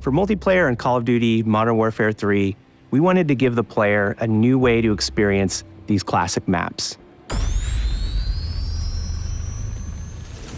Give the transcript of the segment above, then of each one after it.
For multiplayer in Call of Duty Modern Warfare 3, we wanted to give the player a new way to experience these classic maps.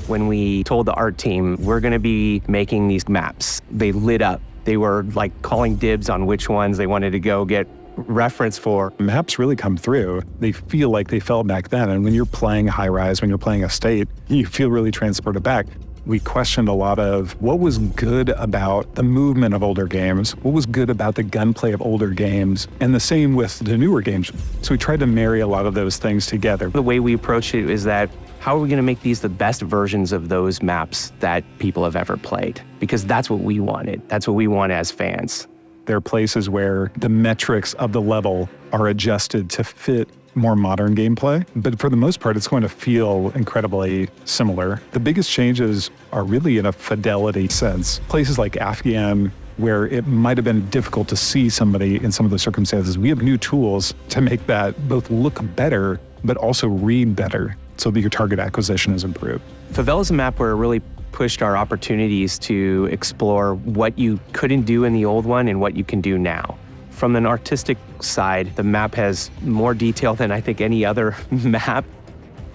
When we told the art team, we're gonna be making these maps, they lit up. They were like calling dibs on which ones they wanted to go get reference for. Maps really come through. They feel like they felt back then. And when you're playing High Rise, when you're playing Estate, you feel really transported back. We questioned a lot of what was good about the movement of older games, what was good about the gunplay of older games, and the same with the newer games. So we tried to marry a lot of those things together. The way we approached it is that, how are we gonna make these the best versions of those maps that people have ever played? Because that's what we wanted. That's what we want as fans. There are places where the metrics of the level are adjusted to fit more modern gameplay, but for the most part, it's going to feel incredibly similar. The biggest changes are really in a fidelity sense. Places like Afghan, where it might have been difficult to see somebody in some of the circumstances, we have new tools to make that both look better, but also read better so that your target acquisition is improved. Favela is a map where it really pushed our opportunities to explore what you couldn't do in the old one and what you can do now. From an artistic side, the map has more detail than I think any other map.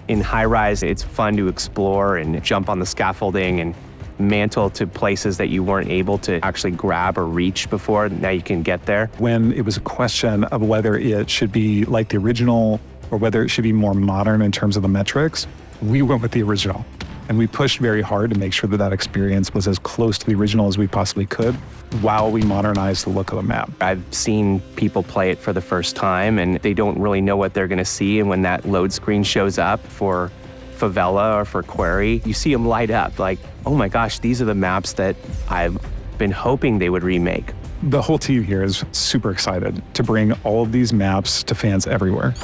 In High Rise, it's fun to explore and jump on the scaffolding and mantle to places that you weren't able to actually grab or reach before. Now you can get there. When it was a question of whether it should be like the original or whether it should be more modern in terms of the metrics, we went with the original. And we pushed very hard to make sure that that experience was as close to the original as we possibly could while we modernized the look of the map. I've seen people play it for the first time and they don't really know what they're gonna see, and when that load screen shows up for Favela or for Quarry, you see them light up like, oh my gosh, these are the maps that I've been hoping they would remake. The whole team here is super excited to bring all of these maps to fans everywhere.